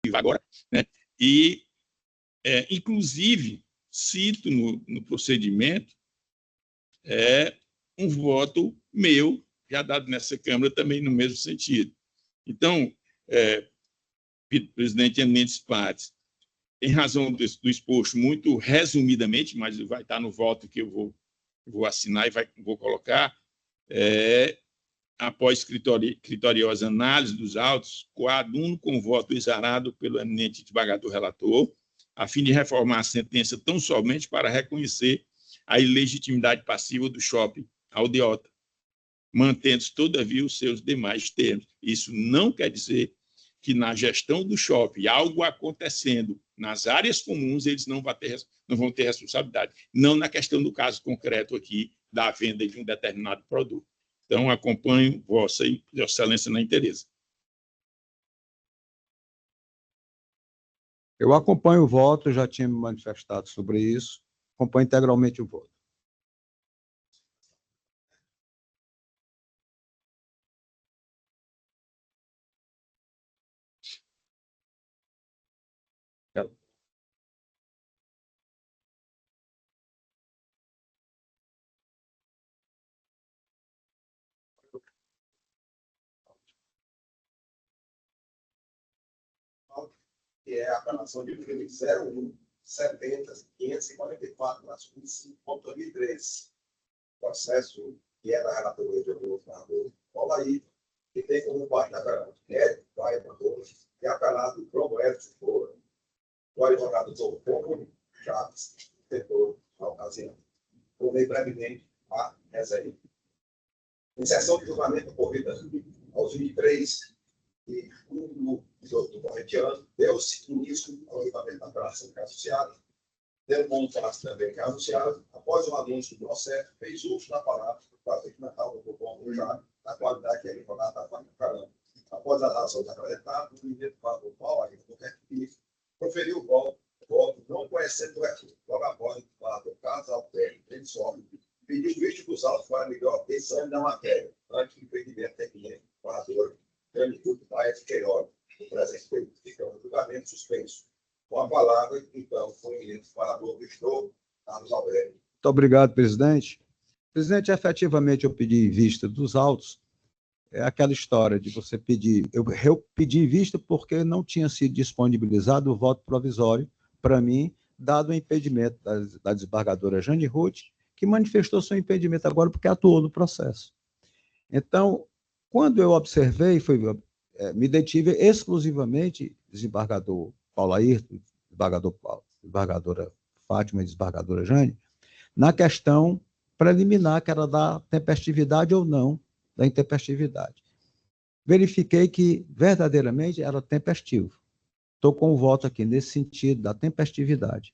arquivar agora, né? E, inclusive, cito no procedimento um voto meu, já dado nessa Câmara, também no mesmo sentido. Então, presidente Eminentes Pares, em razão do exposto, muito resumidamente, mas vai estar no voto que eu vou assinar e vou colocar, após critoriosa análise dos autos, coaduno com voto exarado pelo eminente desembargador relator, a fim de reformar a sentença tão somente para reconhecer a ilegitimidade passiva do shopping Aldeota, mantendo-se, todavia, os seus demais termos. Isso não quer dizer que na gestão do shopping, algo acontecendo nas áreas comuns, eles não vão ter responsabilidade, não na questão do caso concreto aqui da venda de um determinado produto. Então, acompanho Vossa Excelência na inteireza. Eu acompanho o voto, já tinha me manifestado sobre isso, acompanho integralmente o voto. Que é a apelação de número 01-70-544/2013. Processo que é da relatoria do governador Paulaí, que tem como parte da apelante Érico Baima Torres e apelado João Edson Moura. O advogado doutor Paulo Chaves tentou a ocasião. Tomei brevemente a reserva. Em sessão de julgamento ocorrida aos 23 de junho do corrente ano, deu-se início ao julgamento da apelação que é associada, deu bom prazo também que é anunciado, após o anúncio do processo, fez uso da palavra para documentar o doutor já na qualidade que ele advogado da Caramba. Após as ações apresentadas, o ministro Paulo Paulo, do QFI, proferiu o voto não conhecendo o recurso. Logo após o caso Alter, ele sobe, pediu o visto dos autos para melhor exame da matéria, antes do impedimento técnico, orador, Grande Paes Queiroz, o presente fica um julgamento suspenso. Com a palavra, então, foi o ministro falador Bistou, Carlos Alberto. Muito obrigado, presidente. Presidente, efetivamente, eu pedi vista dos autos. É aquela história de você pedir... Eu pedi vista porque não tinha sido disponibilizado o voto provisório para mim, dado o impedimento da desembargadora Jane Ruth, que manifestou seu impedimento agora porque atuou no processo. Então, quando eu observei, me detive exclusivamente, desembargador Paulo Ayrton, desembargadora Fátima e desembargadora Jane, na questão preliminar, que era da tempestividade ou não da intempestividade. Verifiquei que, verdadeiramente, era tempestivo. Estou com o voto aqui nesse sentido, da tempestividade.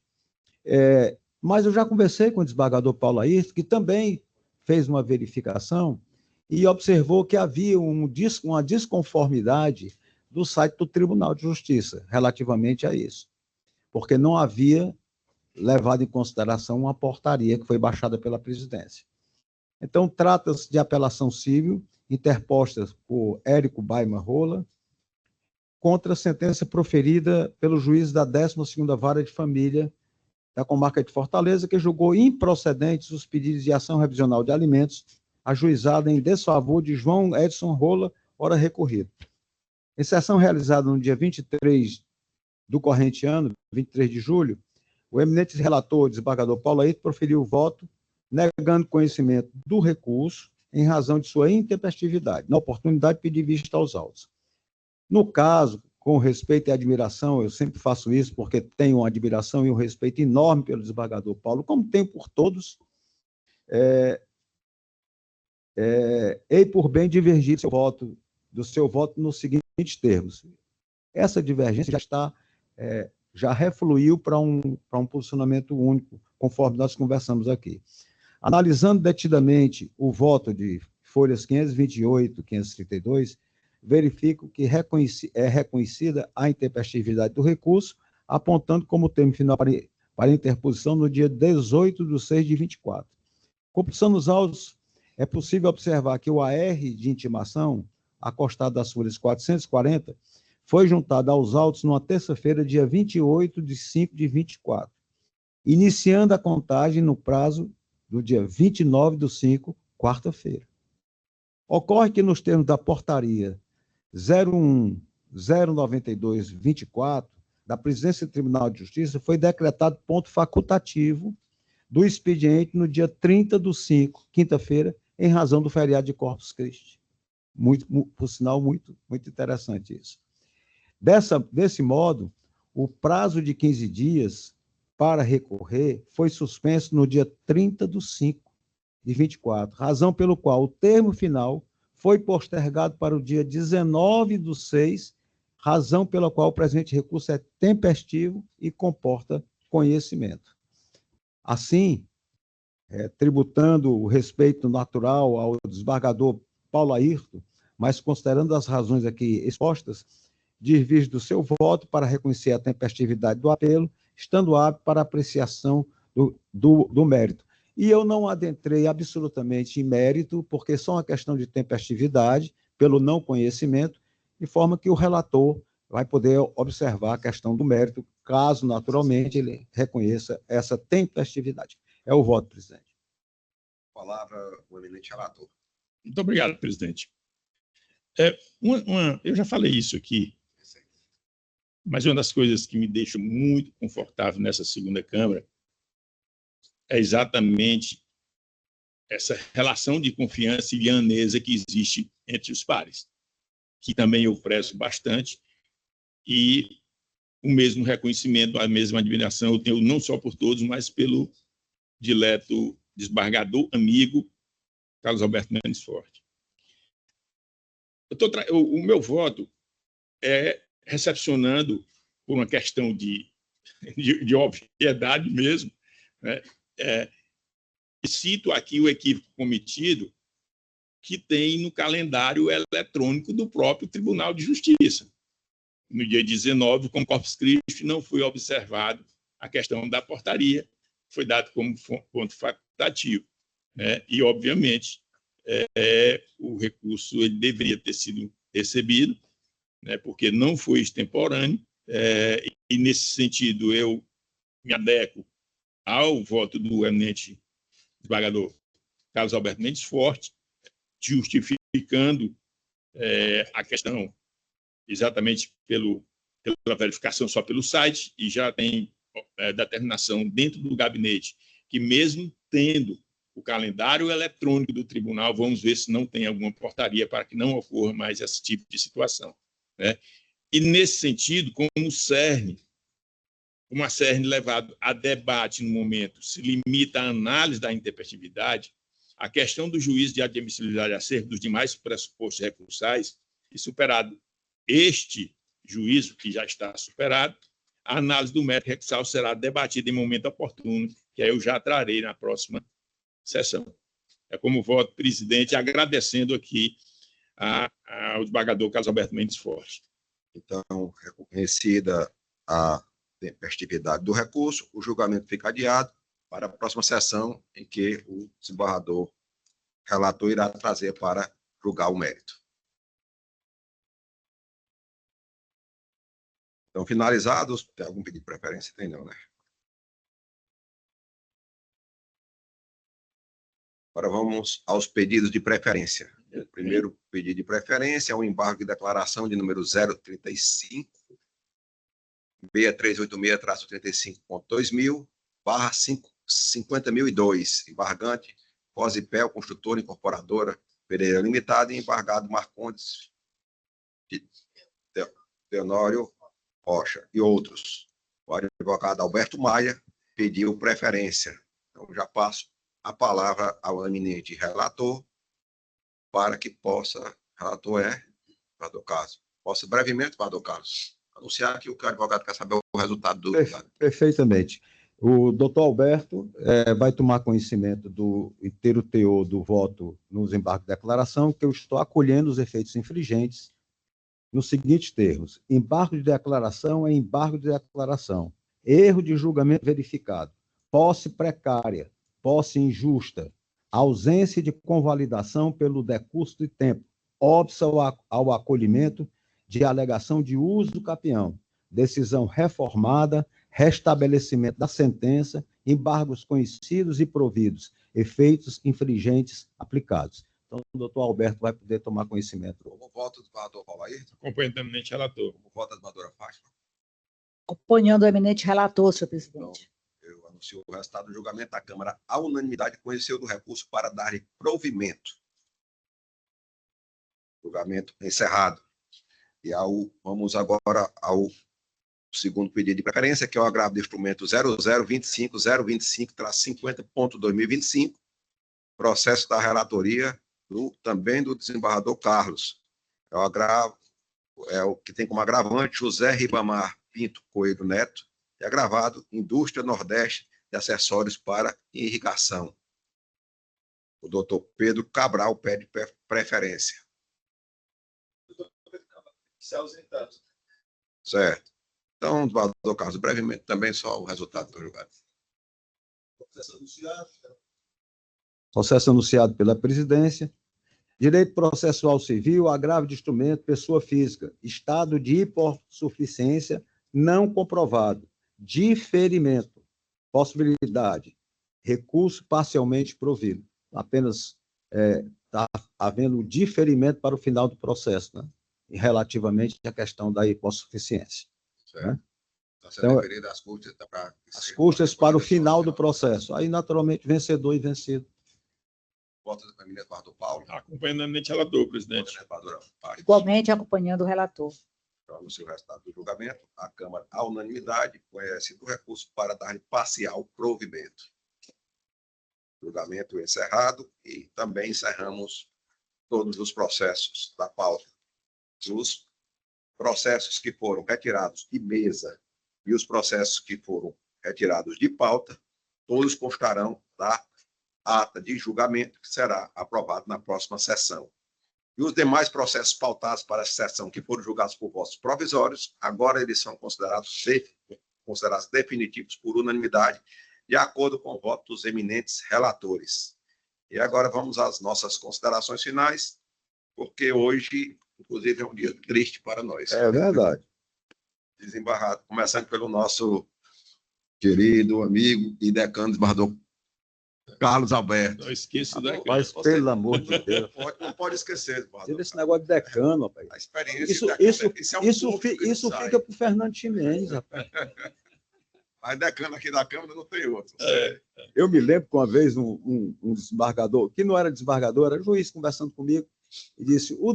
Mas eu já conversei com o desembargador Paulo Ayrton, que também fez uma verificação e observou que havia uma desconformidade do site do Tribunal de Justiça relativamente a isso, porque não havia levado em consideração uma portaria que foi baixada pela presidência. Então, trata-se de apelação civil interposta por Érico Baima Rola contra a sentença proferida pelo juiz da 12ª Vara de Família da Comarca de Fortaleza, que julgou improcedentes os pedidos de ação revisional de alimentos ajuizada em desfavor de João Edson Rola, ora recorrido. Em sessão realizada no dia 23 do corrente ano, 23 de julho, o eminente relator, desembargador Paulo Ayrton, proferiu o voto, negando conhecimento do recurso em razão de sua intempestividade. Na oportunidade, pedi vista aos autos. No caso, com respeito e admiração, eu sempre faço isso porque tenho uma admiração e um respeito enorme pelo desembargador Paulo, como tenho por todos, hei por bem divergir do seu voto nos seguintes termos. Essa divergência já refluiu para um posicionamento único, conforme nós conversamos aqui. Analisando detidamente o voto de folhas 528 e 532, verifico que é reconhecida a intempestividade do recurso, apontando como termo final para interposição no dia 18/6/24. Compulsando os autos, é possível observar que o AR de intimação, acostado das folhas 440, foi juntada aos autos numa terça-feira, dia 28/5/24, iniciando a contagem no prazo do dia 29/5, quarta-feira. Ocorre que, nos termos da portaria 01/092/24, da Presidência do Tribunal de Justiça, foi decretado ponto facultativo do expediente no dia 30/5, quinta-feira, em razão do feriado de Corpus Christi. Por sinal, muito interessante isso. Desse modo, o prazo de 15 dias para recorrer foi suspenso no dia 30/5/24, razão pelo qual o termo final foi postergado para o dia 19/6, razão pela qual o presente recurso é tempestivo e comporta conhecimento. Assim, tributando o respeito natural ao desembargador Paulo Airton, mas considerando as razões aqui expostas, divirjo do seu voto para reconhecer a tempestividade do apelo, estando apto para apreciação do mérito. E eu não adentrei absolutamente em mérito, porque só uma questão de tempestividade, pelo não conhecimento, de forma que o relator vai poder observar a questão do mérito, caso, naturalmente, ele reconheça essa tempestividade. É o voto, presidente. Palavra, o eminente relator. Muito obrigado, presidente. Eu já falei isso aqui, mas uma das coisas que me deixa muito confortável nessa segunda Câmara é exatamente essa relação de confiança e lianesa que existe entre os pares, que também eu prezo bastante, e o mesmo reconhecimento, a mesma admiração eu tenho não só por todos, mas pelo dileto desembargador amigo Carlos Alberto Mendes Forte. O meu voto é recepcionando, por uma questão de obviedade mesmo, né? Cito aqui o equívoco cometido que tem no calendário eletrônico do próprio Tribunal de Justiça. No dia 19, com Corpus Christi, não foi observado a questão da portaria, foi dado como ponto facultativo, né? E, obviamente, o recurso ele deveria ter sido recebido, né, porque não foi extemporâneo, e, nesse sentido, eu me adequo ao voto do eminente desembargador Carlos Alberto Mendes Forte, justificando a questão exatamente pela verificação só pelo site, e já tem determinação dentro do gabinete que, mesmo tendo o calendário eletrônico do tribunal, vamos ver se não tem alguma portaria para que não ocorra mais esse tipo de situação, né? E, nesse sentido, como a CERN levado a debate no momento se limita à análise da intempestividade, a questão do juízo de admissibilidade acerca dos demais pressupostos recursais, e superado este juízo, que já está superado, a análise do mérito recursal será debatida em momento oportuno, que aí eu já trarei na próxima sessão. É como voto, presidente, agradecendo aqui ao desembargador Carlos Alberto Mendes Forte. Então, reconhecida a tempestividade do recurso, o julgamento fica adiado para a próxima sessão, em que o desembargador relator irá trazer para julgar o mérito. Então, finalizados, tem algum pedido de preferência? Tem não, né? Agora vamos aos pedidos de preferência. O primeiro pedido de preferência é o embargo de declaração de número 035, 6386-35.2000, barra 50.002, embargante, Cosipel, construtora, incorporadora, Pereira Limitada, e embargado Marcondes, Teonório Rocha e outros. O advogado Alberto Maia pediu preferência. Então, já passo a palavra ao eminente relator, para que possa, relator Carlos, possa brevemente, vereador Carlos, anunciar que o advogado quer saber o resultado do... Perfeitamente. O doutor Alberto vai tomar conhecimento do inteiro teor do voto nos embargos de declaração, que eu estou acolhendo os efeitos infringentes nos seguintes termos: embargo de declaração é embargo de declaração, erro de julgamento verificado, posse precária, posse injusta, ausência de convalidação pelo decurso de tempo, óbice ao acolhimento de alegação de uso do capião, decisão reformada, restabelecimento da sentença, embargos conhecidos e providos, efeitos infringentes aplicados. Então, o doutor Alberto vai poder tomar conhecimento. Como voto do desembargador Paulo Ayrton? Acompanhando o eminente relator. Como voto da desembargadora Fátima? Acompanhando o eminente relator, senhor presidente. Então, eu anuncio o resultado do julgamento da Câmara. A unanimidade conheceu do recurso para dar provimento. Julgamento encerrado. E vamos agora ao segundo pedido de preferência, que é o agravo do instrumento 0025025-50.2025, processo da relatoria também do desembargador Carlos. É o agravo, é o que tem como agravante José Ribamar Pinto Coelho Neto, e agravado Indústria Nordeste de Acessórios para Irrigação. O doutor Pedro Cabral pede preferência. Se ausentando. Certo. Então, desembargador Carlos, brevemente também só o resultado do julgado. Processo anunciado pela presidência. Direito processual civil, agravo de instrumento, pessoa física, estado de hipossuficiência não comprovado, diferimento, possibilidade, recurso parcialmente provido. Apenas está havendo diferimento para o final do processo, né? Relativamente à questão da hipossuficiência. Certo. Né? Está sendo referido às custas. As custas para o final do processo. Aí, naturalmente, vencedor e vencido. Voto do eminente desembargador Paulo. Acompanhando o eminente relator, presidente. Desembargadora Fátima. Igualmente acompanhando o relator. Então, no seu resultado do julgamento, a Câmara, à unanimidade, conhece do recurso para dar parcial provimento. Julgamento encerrado e também encerramos todos os processos da pauta. Os processos que foram retirados de mesa e os processos que foram retirados de pauta, todos constarão da ata de julgamento que será aprovado na próxima sessão. E os demais processos pautados para a sessão que foram julgados por votos provisórios, agora eles são considerados definitivos por unanimidade, de acordo com o voto dos eminentes relatores. E agora vamos às nossas considerações finais, porque hoje, inclusive, é um dia triste para nós. É verdade. Desembargado, começando pelo nosso querido amigo e decano desembargador Carlos Alberto. Não esqueça da Mas, pelo amor de Deus. Não pode esquecer, desembargador. Tira esse negócio de decano, rapaz. A experiência. Isso fica para o Fernando Ximenes, rapaz. Mas decano aqui da Câmara não tem outro. Eu me lembro que uma vez um desembargador, que não era desembargador, era juiz, conversando comigo, e disse: o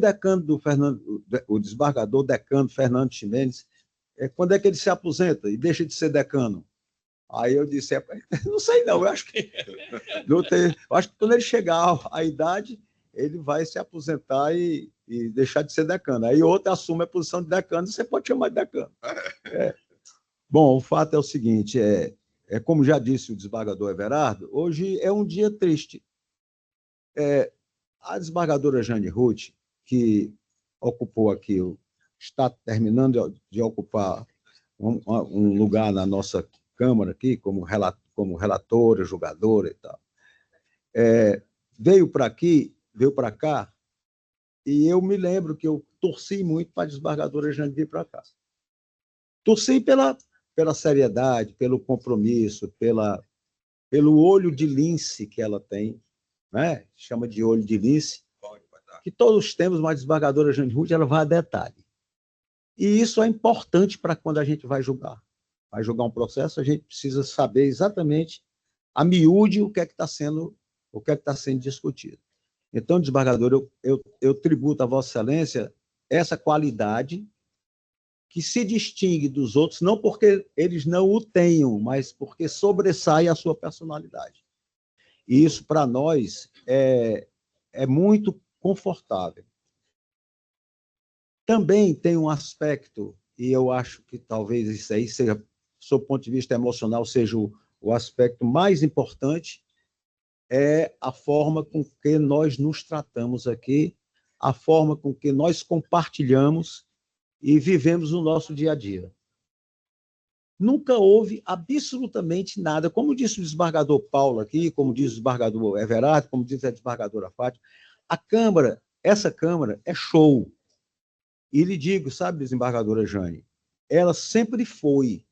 desembargador decano Fernando Ximenes, quando é que ele se aposenta e deixa de ser decano? Aí eu disse: não sei não, eu acho que quando ele chegar à idade, ele vai se aposentar e deixar de ser decano. Aí outro assume a posição de decano, você pode chamar de decano. Bom, o fato é o seguinte, como já disse o desembargador Everardo, hoje é um dia triste. A desembargadora Jane Ruth, que ocupou aqui, está terminando de ocupar um lugar na nossa Câmara aqui, como relatora, julgadora e tal, veio para cá, e eu me lembro que eu torci muito para a desembargadora Jane vir para cá. Torci pela seriedade, pelo compromisso, pelo olho de lince que ela tem, né? Chama de olho de lince, que todos temos, mas a desembargadora Jane Ruth, ela vai a detalhe. E isso é importante para quando a gente vai julgar. Vai julgar um processo, a gente precisa saber exatamente, a miúde, o que é que está sendo discutido. Então, desembargador, eu tributo a Vossa Excelência essa qualidade que se distingue dos outros, não porque eles não o tenham, mas porque sobressai a sua personalidade. E isso, para nós, é muito confortável. Também tem um aspecto, e eu acho que talvez isso aí seja, sob o ponto de vista emocional, seja o aspecto mais importante, é a forma com que nós nos tratamos aqui, a forma com que nós compartilhamos e vivemos o nosso dia a dia. Nunca houve absolutamente nada, como disse o desembargador Paulo aqui, como diz o desembargador Everardo, como diz a desembargadora Fátima, essa Câmara é show. E lhe digo, sabe, desembargadora Jane, ela sempre foi,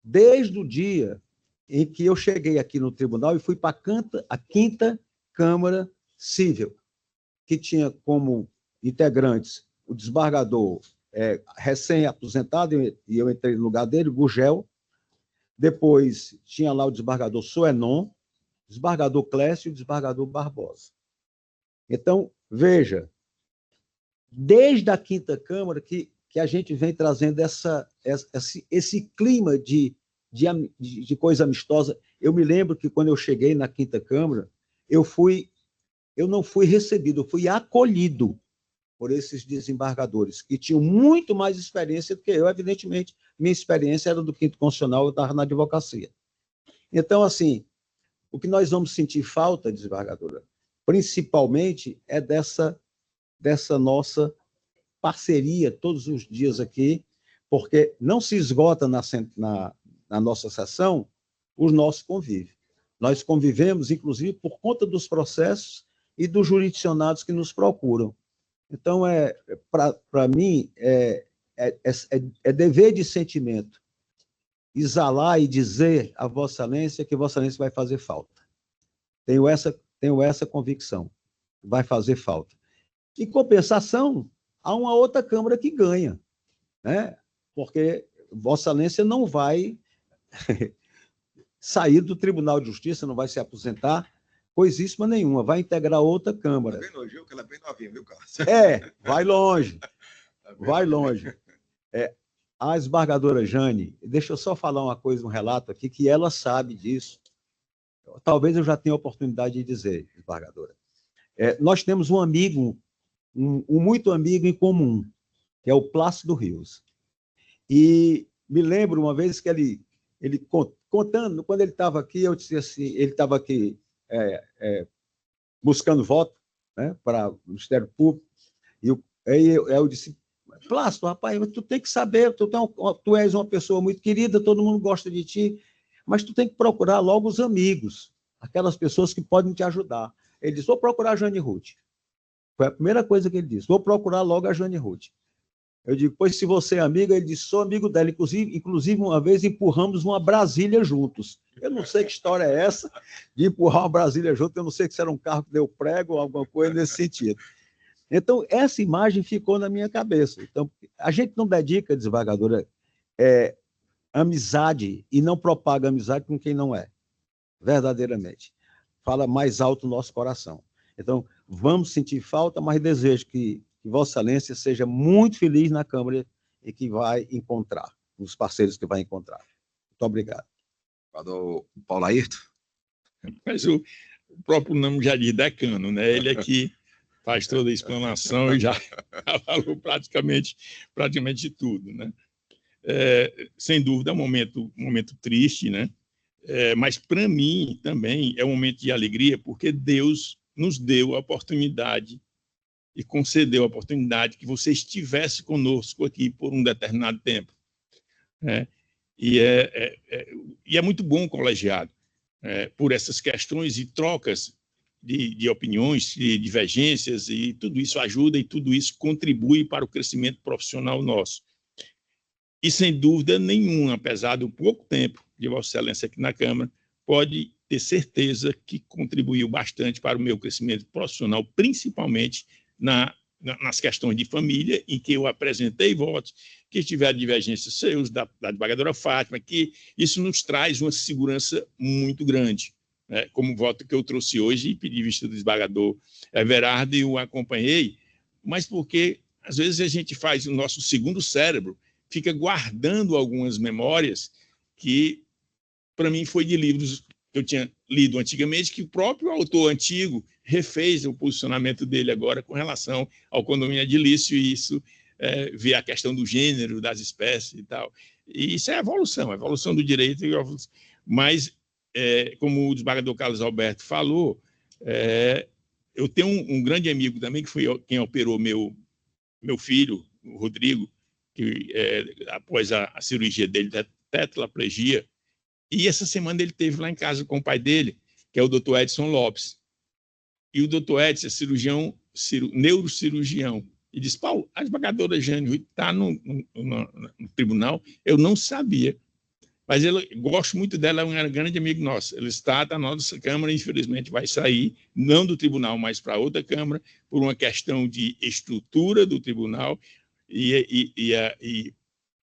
desde o dia em que eu cheguei aqui no tribunal e fui para a quinta Câmara Civil, que tinha como integrantes o desembargador recém-aposentado, e eu entrei no lugar dele, Gugel. Depois tinha lá o desembargador Suenon, o desembargador Clécio e o desembargador Barbosa. Então, veja, desde a quinta Câmara que a gente vem trazendo esse clima de coisa amistosa. Eu me lembro que quando eu cheguei na quinta Câmara, eu não fui recebido, eu fui acolhido por esses desembargadores, que tinham muito mais experiência do que eu, evidentemente. Minha experiência era do quinto constitucional, eu estava na advocacia. Então, assim, o que nós vamos sentir falta, desembargadora, principalmente é dessa nossa parceria todos os dias aqui, porque não se esgota na nossa sessão o nosso convívio. Nós convivemos, inclusive, por conta dos processos e dos jurisdicionados que nos procuram. Então, para mim, é dever de sentimento exalar e dizer a Vossa Excelência que Vossa Excelência vai fazer falta. Tenho essa convicção, vai fazer falta. Em compensação, há uma outra Câmara que ganha, né? Porque Vossa Excelência não vai sair do Tribunal de Justiça, não vai se aposentar, coisíssima nenhuma, vai integrar outra Câmara. Tá vendo, Gil, que ela é bem novinha, viu, Carlos? Vai longe, vai longe. A desembargadora Jane, deixa eu só falar uma coisa, um relato aqui, que ela sabe disso. Talvez eu já tenha oportunidade de dizer, desembargadora. Nós temos um amigo, um muito amigo em comum, que é o Plácido Rios. E me lembro uma vez que ele contando, quando ele estava aqui, eu disse assim, ele estava aqui buscando voto, né, para o Ministério Público, e aí eu disse, Plácido, rapaz, tu tem que saber, tu és uma pessoa muito querida, todo mundo gosta de ti, mas tu tem que procurar logo os amigos, aquelas pessoas que podem te ajudar. Ele disse, vou procurar a Jane Ruth. Foi a primeira coisa que ele disse, vou procurar logo a Jane Ruth. Eu digo, pois se você é amiga, ele disse, sou amigo dela, inclusive uma vez empurramos uma Brasília juntos. Eu não sei que história é essa, de empurrar uma Brasília junto, eu não sei se era um carro que deu prego ou alguma coisa nesse sentido. Então, essa imagem ficou na minha cabeça. Então, a gente não dedica, desembargadora, amizade e não propaga amizade com quem não é, verdadeiramente. Fala mais alto o nosso coração. Então, vamos sentir falta, mas desejo que Vossa Excelência seja muito feliz na Câmara e que vai encontrar, os parceiros que vai encontrar. Muito obrigado. Paulo Ayrton. Mas o próprio nome já diz decano, né? Ele aqui faz toda a explanação e já falou praticamente tudo, né? Sem dúvida, é um momento triste, né? Mas, para mim, também é um momento de alegria, porque Deus nos deu a oportunidade e concedeu a oportunidade que você estivesse conosco aqui por um determinado tempo. E é muito bom o colegiado, por essas questões e trocas de opiniões, de divergências, e tudo isso ajuda e tudo isso contribui para o crescimento profissional nosso. E, sem dúvida nenhuma, apesar do pouco tempo de Vossa Excelência aqui na Câmara, pode ter certeza que contribuiu bastante para o meu crescimento profissional, principalmente nas questões de família, em que eu apresentei votos, que tiveram divergências seus, da advogadora Fátima, que isso nos traz uma segurança muito grande, né? Como o voto que eu trouxe hoje, e pedi vista do desembargador Everardo e o acompanhei, mas porque, às vezes, a gente faz o nosso segundo cérebro, fica guardando algumas memórias que, para mim, foi de livros que eu tinha lido antigamente, que o próprio autor antigo refez o posicionamento dele agora com relação ao condomínio edilício, e isso vê a questão do gênero, das espécies e tal. E isso é a evolução do direito. Mas, como o desembargador Carlos Alberto falou, eu tenho um grande amigo também, que foi quem operou meu filho, o Rodrigo, que após a cirurgia dele da tetraplegia, e essa semana ele esteve lá em casa com o pai dele, que é o Dr. Edson Lopes. E o Dr. Edson é neurocirurgião, e disse: Paulo, a desembargadora Jane Huth está no tribunal. Eu não sabia. Mas eu gosto muito dela, é um grande amigo nosso. Ele está na nossa Câmara, infelizmente vai sair, não do tribunal, mas para outra Câmara, por uma questão de estrutura do tribunal e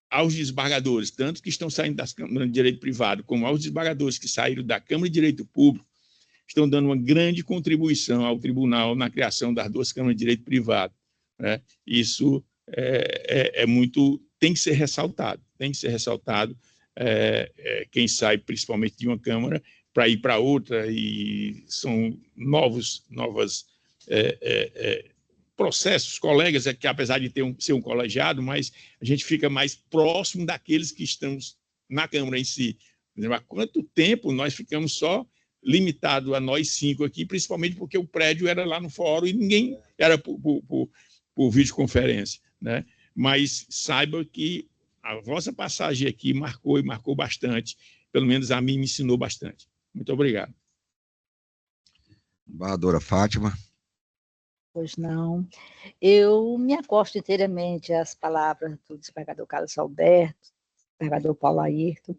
aos desembargadores, tanto que estão saindo das câmaras de direito privado, como aos desembargadores que saíram da Câmara de Direito Público, estão dando uma grande contribuição ao tribunal na criação das duas câmaras de direito privado. Né? Isso é muito... tem que ser ressaltado, quem sai principalmente de uma Câmara para ir para outra, e são novos processos, colegas, que apesar de ser um colegiado, mas a gente fica mais próximo daqueles que estamos na Câmara em si. Há quanto tempo nós ficamos só limitado a nós 5 aqui, principalmente porque o prédio era lá no fórum e ninguém era por videoconferência, né? Mas saiba que a vossa passagem aqui marcou bastante, pelo menos a mim me ensinou bastante. Muito obrigado. Embaixadora Fátima. Pois não. Eu me acosto inteiramente às palavras do desembargador Carlos Alberto, desembargador Paulo Ayrton,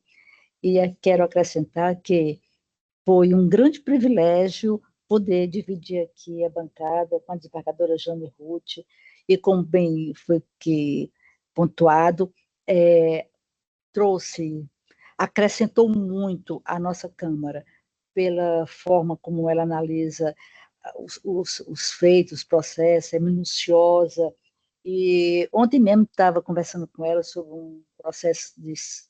e quero acrescentar que foi um grande privilégio poder dividir aqui a bancada com a desembargadora Jane Huth, e como bem foi pontuado, acrescentou muito à nossa Câmara, pela forma como ela analisa os feitos, os processos, é minuciosa. E ontem mesmo estava conversando com ela sobre um processo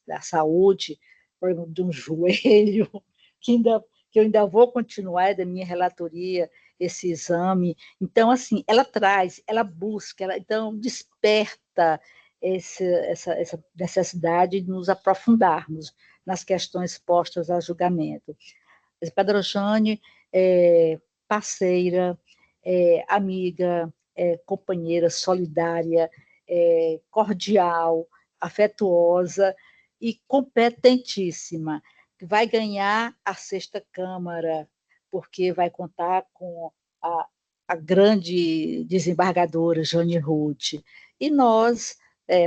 da saúde, por exemplo, de um joelho, que eu ainda vou continuar, da minha relatoria, esse exame. Então, assim, ela traz, ela busca, então desperta essa necessidade de nos aprofundarmos nas questões postas a julgamento. A desembargadora Jane é parceira, amiga, companheira, solidária, cordial, afetuosa e competentíssima, que vai ganhar a 6ª Câmara, porque vai contar com a grande desembargadora Jane Huth. E nós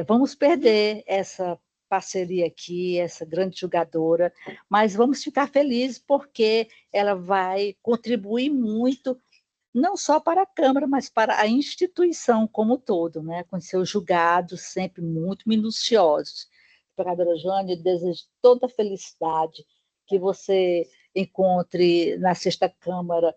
vamos perder essa parceria aqui, essa grande julgadora, mas vamos ficar felizes porque ela vai contribuir muito, não só para a Câmara, mas para a instituição como um todo, né? Com seus julgados sempre muito minuciosos. Desembargadora Jane, desejo toda a felicidade que você encontre na 6ª Câmara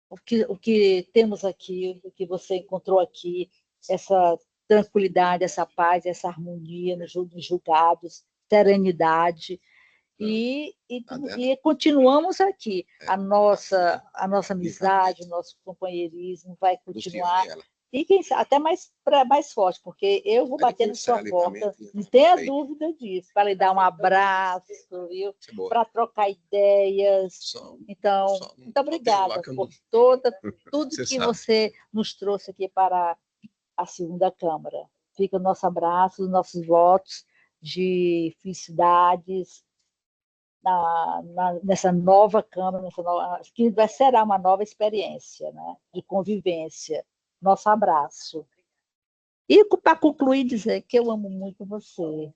o que temos aqui, o que você encontrou aqui, essa tranquilidade, essa paz, essa harmonia nos julgados, serenidade, e continuamos aqui. A nossa amizade, o nosso companheirismo vai continuar, e quem sabe, até mais forte, porque eu vou bater na sua porta, não tenha dúvida disso, para lhe dar um abraço, viu? Para trocar ideias. Então, muito obrigada por tudo que você nos trouxe aqui para a 2ª Câmara. Fica o nosso abraço, os nossos votos de felicidades nessa nova Câmara, que será uma nova experiência, né, de convivência. Nosso abraço. E para concluir, dizer que eu amo muito você.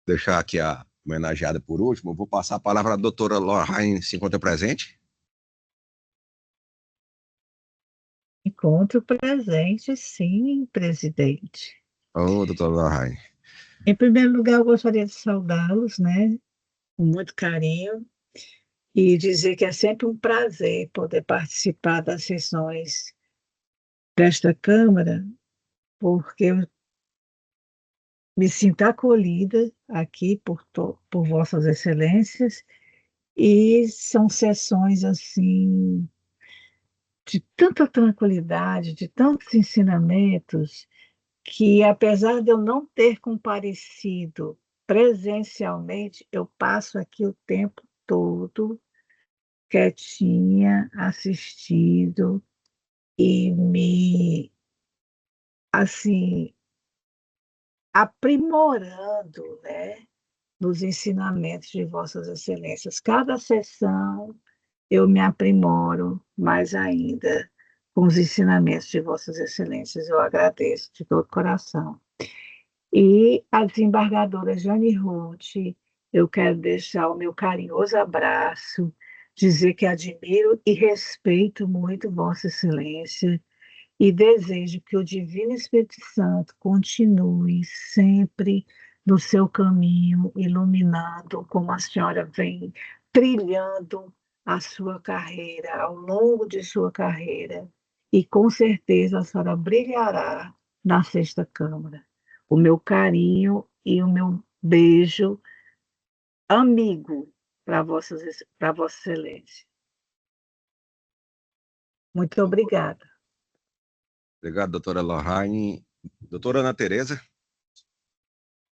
Deixar aqui a homenageada por último, eu vou passar a palavra à doutora Lorraine, se encontra presente. Encontro presente, sim, presidente. Ô, doutora Lorraine. Em primeiro lugar, eu gostaria de saudá-los, né, com muito carinho, e dizer que é sempre um prazer poder participar das sessões desta Câmara, porque eu me sinto acolhida aqui por Vossas Excelências, e são sessões assim de tanta tranquilidade, de tantos ensinamentos, que apesar de eu não ter comparecido presencialmente, eu passo aqui o tempo todo quietinha, assistindo e me, assim, aprimorando, né, nos ensinamentos de Vossas Excelências. Cada sessão eu me aprimoro mais ainda com os ensinamentos de Vossas Excelências. Eu agradeço de todo o coração. E a desembargadora Jane Ruth, eu quero deixar o meu carinhoso abraço, dizer que admiro e respeito muito Vossa Excelência e desejo que o Divino Espírito Santo continue sempre no seu caminho, iluminado, como a senhora vem trilhando a sua carreira, ao longo de sua carreira, e com certeza a senhora brilhará na Sexta Câmara. O meu carinho e o meu beijo amigo para Vossa Excelência. Muito obrigada. Obrigado, doutora Lorraine. Doutora Ana Tereza.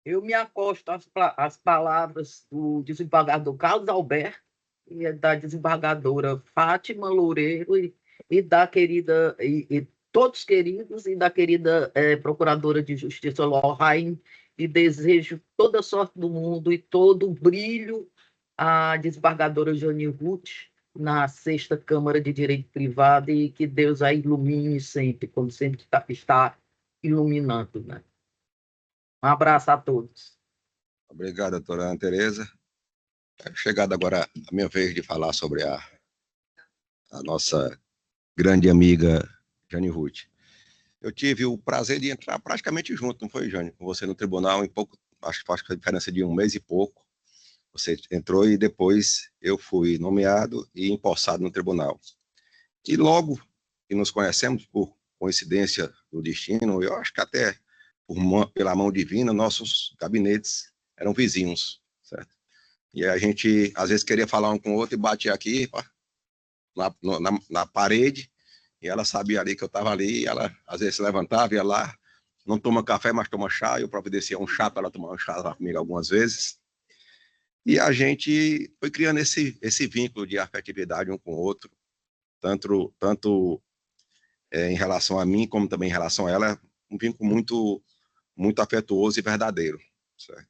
Eu me acosto às palavras do desembargador Carlos Alberto e da desembargadora Fátima Loureiro e da querida, e todos queridos, e da querida procuradora de Justiça Lorraine, e desejo toda a sorte do mundo e todo o brilho à desembargadora Jane Ruth na Sexta Câmara de Direito Privado, e que Deus a ilumine sempre, como sempre está iluminando, né? Um abraço a todos. Obrigado, doutora Ana Tereza. Chegado agora a minha vez de falar sobre a nossa grande amiga Jane Ruth. Eu tive o prazer de entrar praticamente junto, não foi, Jane? Com você no tribunal, em pouco, acho que a diferença de 1 mês e pouco. Você entrou e depois eu fui nomeado e empossado no tribunal. E logo que nos conhecemos, por coincidência do destino, eu acho que até pela mão divina, nossos gabinetes eram vizinhos, certo? E a gente, às vezes, queria falar um com o outro e batia aqui na parede, e ela sabia ali que eu estava ali, e ela, às vezes, se levantava, ia lá, não toma café, mas toma chá, eu providencia um chá para ela tomar um chá lá comigo algumas vezes. E a gente foi criando esse vínculo de afetividade um com o outro, tanto em relação a mim, como também em relação a ela, um vínculo muito afetuoso e verdadeiro, certo?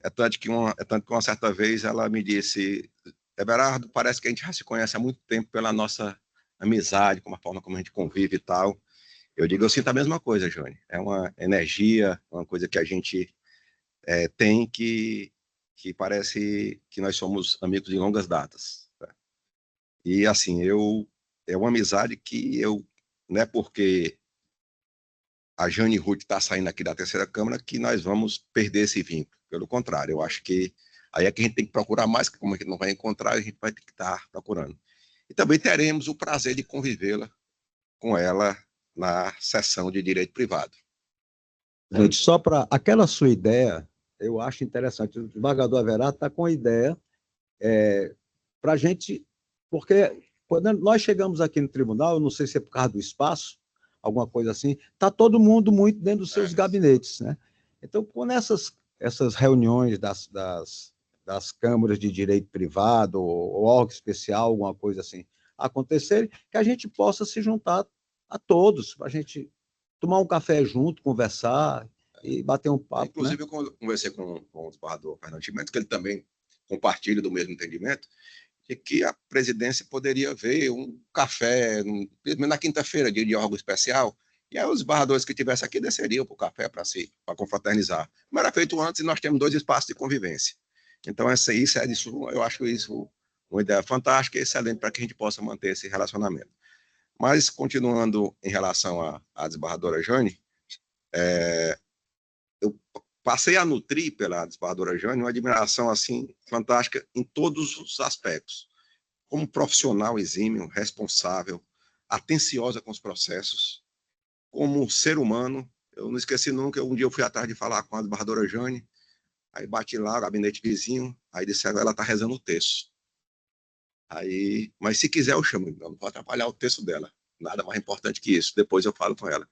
É tanto que uma certa vez ela me disse: Everardo, parece que a gente já se conhece há muito tempo pela nossa amizade, como a forma como a gente convive e tal. Eu digo, eu sinto a mesma coisa, Jane. É uma energia, uma coisa que a gente tem que parece que nós somos amigos de longas datas. Tá? E assim, é uma amizade que não é porque a Jane Ruth está saindo aqui da terceira Câmara que nós vamos perder esse vínculo. Pelo contrário, eu acho que aí é que a gente tem que procurar mais, que como a gente não vai encontrar, a gente vai ter que estar procurando. E também teremos o prazer de convivê-la com ela na sessão de direito privado. Gente, só para aquela sua ideia, eu acho interessante. O desembargador Everardo está com a ideia para a gente, porque quando nós chegamos aqui no tribunal, eu não sei se é por causa do espaço, alguma coisa assim, está todo mundo muito dentro dos seus gabinetes, né? Então, quando essas reuniões das câmaras de direito privado ou órgão especial, alguma coisa assim, acontecerem, que a gente possa se juntar a todos, para a gente tomar um café junto, conversar e bater um papo. Inclusive, né? eu conversei com o desembargador Fernando Chimento, que ele também compartilha do mesmo entendimento, de que a presidência poderia ver um café, na quinta-feira, dia de órgão especial, e aí os desembargadores que estivessem aqui desceriam para o café para confraternizar. Como era feito antes, e nós temos 2 espaços de convivência. Então, eu acho isso uma ideia fantástica e excelente para que a gente possa manter esse relacionamento. Mas, continuando em relação à desembargadora Jane, eu passei a nutrir pela desembargadora Jane uma admiração assim fantástica em todos os aspectos. Como profissional exímio, responsável, atenciosa com os processos, como ser humano. Eu não esqueci nunca, um dia eu fui atrás de falar com a desembargadora Jane, aí bati lá, o gabinete vizinho, aí disseram, ela está rezando o texto. Aí, mas se quiser eu chamo, não vou atrapalhar o texto dela, nada mais importante que isso, depois eu falo com ela.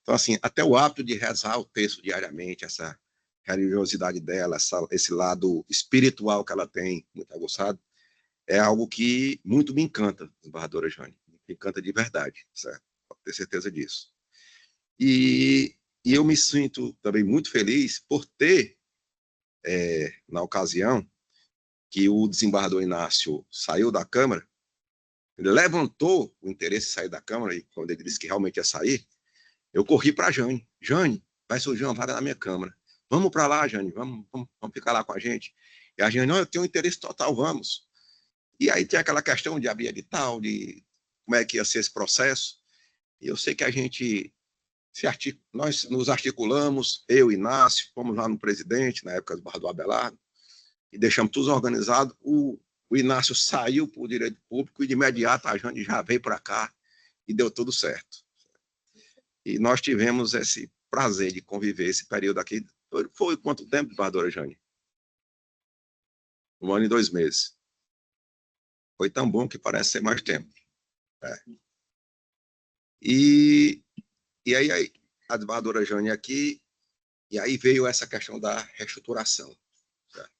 Então, assim, até o hábito de rezar o texto diariamente, essa religiosidade dela, esse lado espiritual que ela tem, muito aguçado, é algo que muito me encanta, desembargadora Jane, me encanta de verdade, certo? Pode ter certeza disso. E eu me sinto também muito feliz por ter na ocasião que o desembargador Inácio saiu da Câmara, ele levantou o interesse de sair da Câmara, e quando ele disse que realmente ia sair, eu corri para a Jane. Jane, vai surgir uma vaga na minha Câmara. Vamos para lá, Jane, vamos ficar lá com a gente. E a Jane, não, eu tenho um interesse total, vamos. E aí tem aquela questão de abrir edital, de como é que ia ser esse processo. E eu sei que a gente, nós nos articulamos, eu e Inácio, fomos lá no presidente, na época do Abelardo, e deixamos tudo organizado. O Inácio saiu para o direito público e de imediato a Jane já veio para cá e deu tudo certo. E nós tivemos esse prazer de conviver esse período aqui. Foi quanto tempo, desembargadora Jane? 1 ano e 2 meses. Foi tão bom que parece ser mais tempo. E aí a desembargadora Jane aqui, e aí veio essa questão da reestruturação. Certo?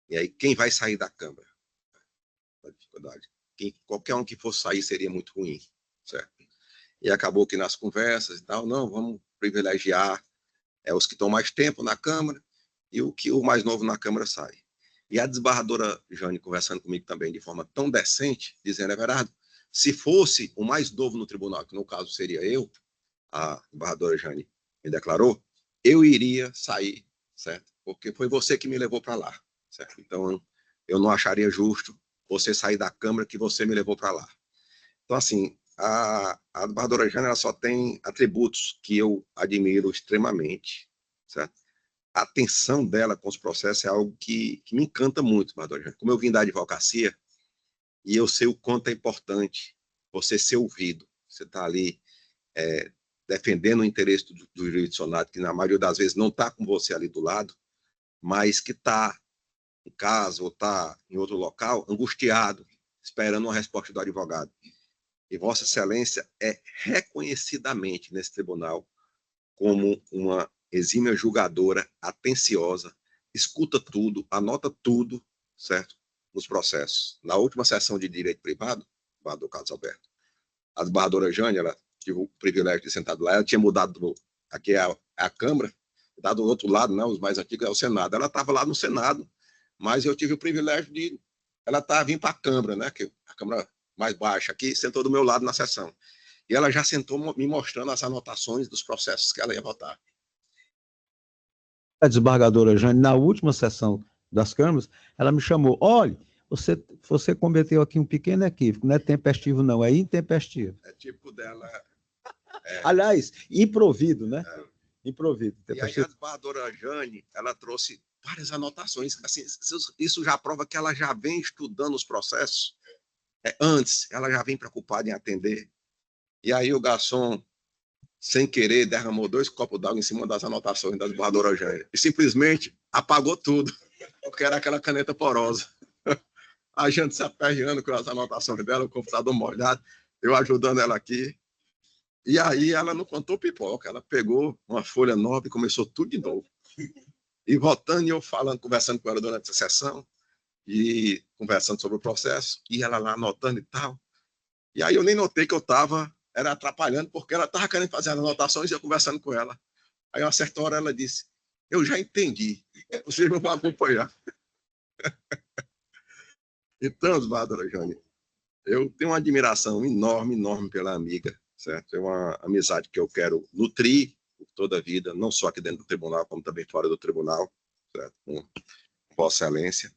E aí quem vai sair da Câmara? A dificuldade. Qualquer um que fosse sair seria muito ruim. Certo? E acabou que nas conversas e tal, não, vamos privilegiar os que estão mais tempo na Câmara e o mais novo na Câmara sai. E a desembargadora Jane conversando comigo também de forma tão decente, dizendo, Everardo, se fosse o mais novo no tribunal, que no caso seria eu, a desembargadora Jane me declarou, eu iria sair, certo? Porque foi você que me levou para lá, certo? Então, eu não acharia justo você sair da Câmara que você me levou para lá. Então, assim, a desembargadora Jane ela só tem atributos que eu admiro extremamente, certo? A atenção dela com os processos é algo que me encanta muito, desembargadora Jane. Como eu vim da advocacia, e eu sei o quanto é importante você ser ouvido, você está ali defendendo o interesse do jurisdicionado, que na maioria das vezes não está com você ali do lado, mas que está em casa ou está em outro local, angustiado, esperando uma resposta do advogado. E Vossa Excelência é reconhecidamente nesse tribunal como uma exímia julgadora, atenciosa, escuta tudo, anota tudo, certo? Nos processos. Na última sessão de direito privado, do Carlos Alberto, a desembargadora Jane, ela tive o privilégio de sentar lá, ela tinha mudado, aqui é a Câmara, dado do outro lado, né, os mais antigos é o Senado. Ela estava lá no Senado, mas eu tive o privilégio de ela vir para a Câmara, né, que a Câmara mais baixa aqui, sentou do meu lado na sessão. E ela já sentou me mostrando as anotações dos processos que ela ia votar. A desembargadora Jane, na última sessão das câmaras, ela me chamou, olha, você cometeu aqui um pequeno equívoco, não é tempestivo não, é intempestivo. É tipo dela... Aliás, improvido, né? Improvido. E aí a desembargadora Jane, ela trouxe várias anotações, assim, isso já prova que ela já vem estudando os processos antes, ela já vem preocupada em atender. E aí o garçom, sem querer, derramou 2 copos d'água em cima das anotações da desembargadora Jane. E simplesmente apagou tudo, porque era aquela caneta porosa. A gente se aperreando com as anotações dela, o computador molhado, eu ajudando ela aqui. E aí ela não contou pipoca, ela pegou uma folha nova e começou tudo de novo. E voltando e eu falando, conversando com ela durante a sessão, e conversando sobre o processo, e ela lá anotando e tal. E aí eu nem notei que eu estava atrapalhando, porque ela estava querendo fazer as anotações e eu conversando com ela. Aí, a uma certa hora, ela disse, eu já entendi, vocês não vão acompanhar. Então, desembargadora Jane, eu tenho uma admiração enorme, enorme pela amiga, certo? É uma amizade que eu quero nutrir por toda a vida, não só aqui dentro do tribunal, como também fora do tribunal, certo? Com Vossa Excelência.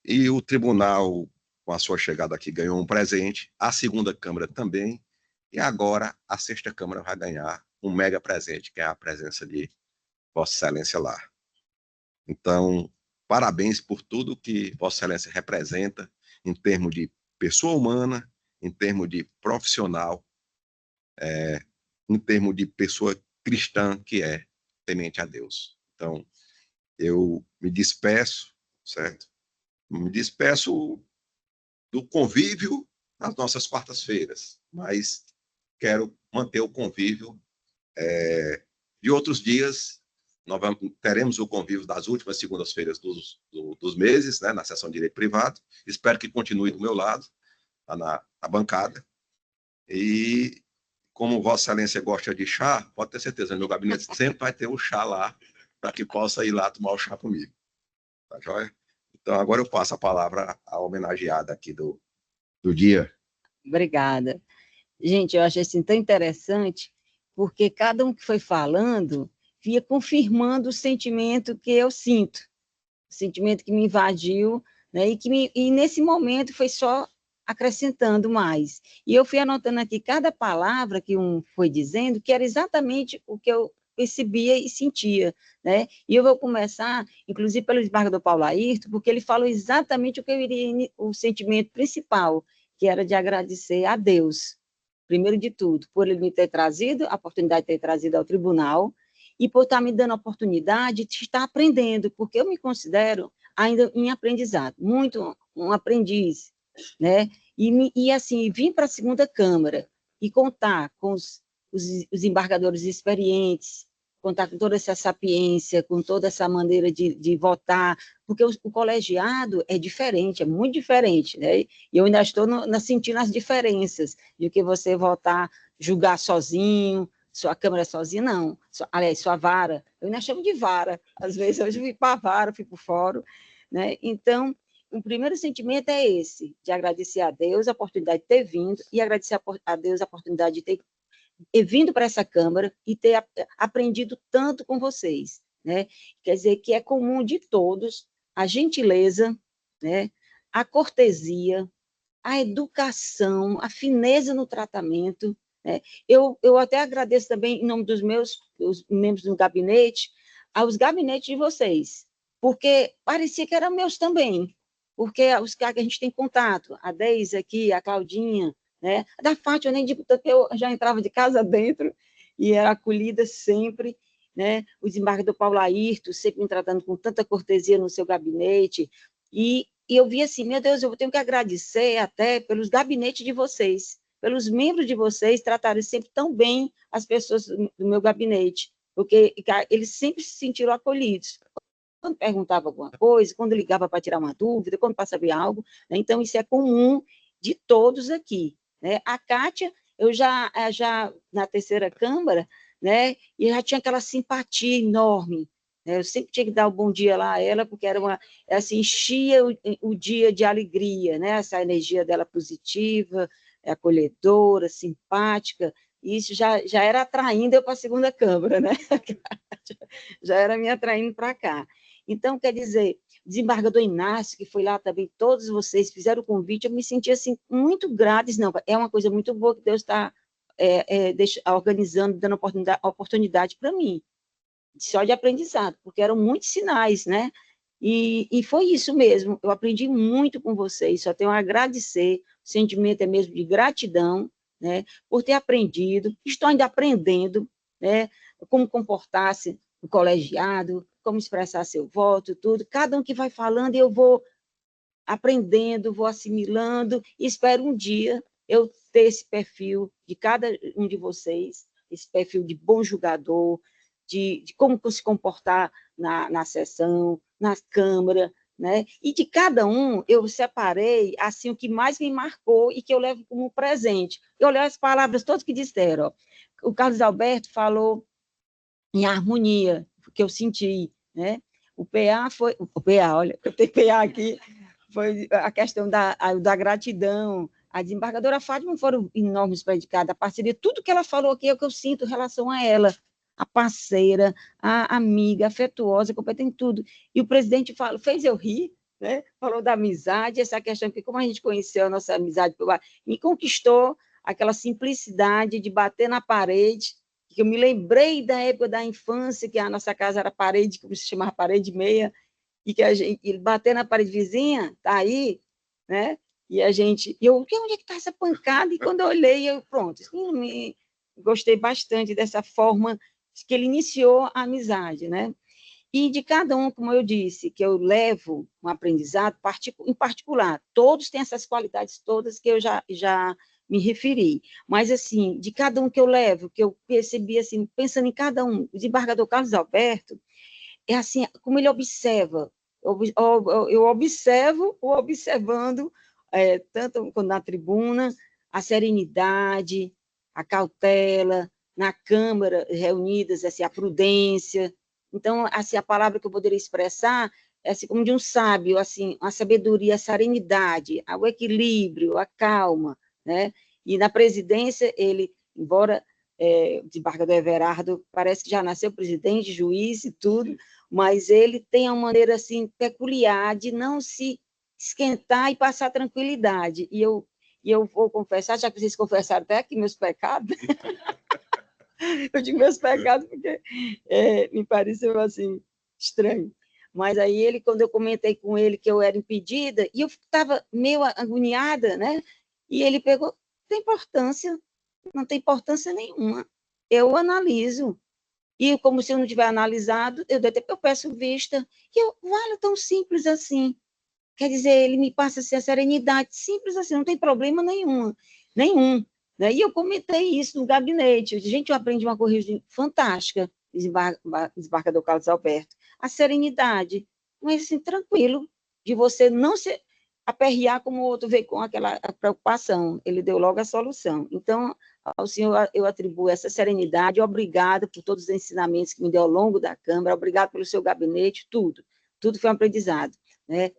E o tribunal, com a sua chegada aqui, ganhou um presente, a segunda Câmara também, e agora a sexta Câmara vai ganhar um mega presente, que é a presença de Vossa Excelência lá. Então, parabéns por tudo que Vossa Excelência representa em termos de pessoa humana, em termos de profissional, em termos de pessoa cristã que é temente a Deus. Então, eu me despeço, certo? Me despeço do convívio nas nossas quartas-feiras, mas quero manter o convívio de outros dias. Nós teremos o convívio das últimas segundas-feiras dos meses, né, na sessão de direito privado. Espero que continue do meu lado, na bancada. E como Vossa Excelência gosta de chá, pode ter certeza, no meu gabinete sempre vai ter um chá lá, para que possa ir lá tomar o chá comigo. Tá joia? Então, agora eu passo a palavra à homenageada aqui do dia. Obrigada. Gente, eu achei assim tão interessante, porque cada um que foi falando ia confirmando o sentimento que eu sinto, o sentimento que me invadiu, né, e nesse momento foi só acrescentando mais. E eu fui anotando aqui cada palavra que um foi dizendo, que era exatamente o que eu percebia e sentia, né? E eu vou começar, inclusive, pelo desembargador Paulo Airto, porque ele falou exatamente o que eu iria, o sentimento principal, que era de agradecer a Deus, primeiro de tudo, por ele me ter trazido, a oportunidade de ter trazido ao tribunal, e por estar me dando a oportunidade de estar aprendendo, porque eu me considero ainda em aprendizado, muito um aprendiz, né? E assim, vim para a segunda Câmara e contar com os embargadores experientes, contar com toda essa sapiência, com toda essa maneira de votar, porque o colegiado é diferente, é muito diferente, né? E eu ainda estou sentindo as diferenças de que você votar, julgar sozinho, sua câmara sozinha, não. Aliás, sua vara, eu ainda chamo de vara, às vezes eu fui para a vara, fui para o fórum, né? Então, o primeiro sentimento é esse, de agradecer a Deus a oportunidade de ter vindo e agradecer a Deus a oportunidade de ter vindo para essa Câmara e ter aprendido tanto com vocês, né? Quer dizer que é comum de todos a gentileza, né? A cortesia, a educação, a fineza no tratamento, né? Eu até agradeço também, em nome dos os membros do gabinete, aos gabinetes de vocês, porque parecia que eram meus também, porque os caras que a gente tem contato, a Deise aqui, a Claudinha, né? Da Fátima, eu nem digo tanto, eu já entrava de casa dentro e era acolhida sempre, né? O desembargador Paulo Airto, sempre me tratando com tanta cortesia no seu gabinete, e eu vi assim, meu Deus, eu tenho que agradecer até pelos gabinetes de vocês, pelos membros de vocês tratarem sempre tão bem as pessoas do meu gabinete, porque eles sempre se sentiram acolhidos. Quando perguntava alguma coisa, quando ligava para tirar uma dúvida, quando passava algo, né? Então, isso é comum de todos aqui, né? A Kátia, eu já na terceira Câmara, né, e já tinha aquela simpatia enorme, né? Eu sempre tinha que dar um bom dia lá a ela, porque era assim, enchia o dia de alegria, né? Essa energia dela positiva, acolhedora, simpática, e isso já era atraindo eu para a segunda Câmara, né? Já era me atraindo para cá. Então, quer dizer, o desembargador Inácio, que foi lá também, todos vocês fizeram o convite, eu me senti assim, muito grata, não, é uma coisa muito boa que Deus está organizando, dando oportunidade para mim, só de aprendizado, porque eram muitos sinais, né? E foi isso mesmo, eu aprendi muito com vocês, só tenho a agradecer, o sentimento é mesmo de gratidão, né, por ter aprendido, estou ainda aprendendo, né, como comportar-se no colegiado, como expressar seu voto, tudo, cada um que vai falando, eu vou aprendendo, vou assimilando, e espero um dia eu ter esse perfil de cada um de vocês, esse perfil de bom julgador, de como se comportar na sessão, na Câmara, né? E de cada um, eu separei assim o que mais me marcou e que eu levo como presente. Eu olhei as palavras todas que disseram. Ó. O Carlos Alberto falou em harmonia, que eu senti, né? O PA foi... O PA, olha, eu tenho PA aqui, foi a questão da gratidão. A desembargadora Fátima foram enormes predicados, a parceria, tudo que ela falou aqui é o que eu sinto em relação a ela, a parceira, a amiga, afetuosa, competente em tudo. E o presidente fez eu rir, né? Falou da amizade, essa questão, porque como a gente conheceu a nossa amizade, me conquistou aquela simplicidade de bater na parede, que eu me lembrei da época da infância, que a nossa casa era parede, como se chamava parede meia, e que a gente ele bater na parede vizinha, tá aí, né? E a gente, onde é que está essa pancada? E quando eu olhei, pronto, gostei bastante dessa forma que ele iniciou a amizade, né? E de cada um, como eu disse, que eu levo um aprendizado em particular, todos têm essas qualidades todas que eu já me referi, mas assim, de cada um que eu levo, que eu percebi assim, pensando em cada um, o desembargador Carlos Alberto, é assim, como ele observa, eu observo o observando, tanto na tribuna, a serenidade, a cautela, na Câmara reunidas, assim, a prudência. Então, assim, a palavra que eu poderia expressar assim, como de um sábio, assim, a sabedoria, a serenidade, o equilíbrio, a calma, né? E na presidência, ele, embora o desembargador Everardo parece que já nasceu presidente, juiz e tudo, mas ele tem uma maneira, assim, peculiar de não se esquentar e passar tranquilidade. E eu vou confessar, já que vocês confessaram até aqui meus pecados, eu digo meus pecados porque me pareceu, assim, estranho. Mas aí ele, quando eu comentei com ele que eu era impedida, e eu estava meio agoniada, né? E ele pegou, não tem importância nenhuma. Eu analiso. E como se eu não tiver analisado, eu peço vista. E eu, vale, tão simples assim. Quer dizer, ele me passa assim, a serenidade, simples assim, não tem problema nenhum. Né? E eu comentei isso no gabinete. Eu disse, gente, eu aprendi uma corrigida fantástica, desembargador Carlos Alberto. A serenidade, mas assim, tranquilo, de você não se aperrear como o outro veio com aquela preocupação. Ele deu logo a solução. Então, ao senhor eu atribuo essa serenidade, obrigada por todos os ensinamentos que me deu ao longo da Câmara, obrigado pelo seu gabinete, tudo. Tudo foi um aprendizado, né?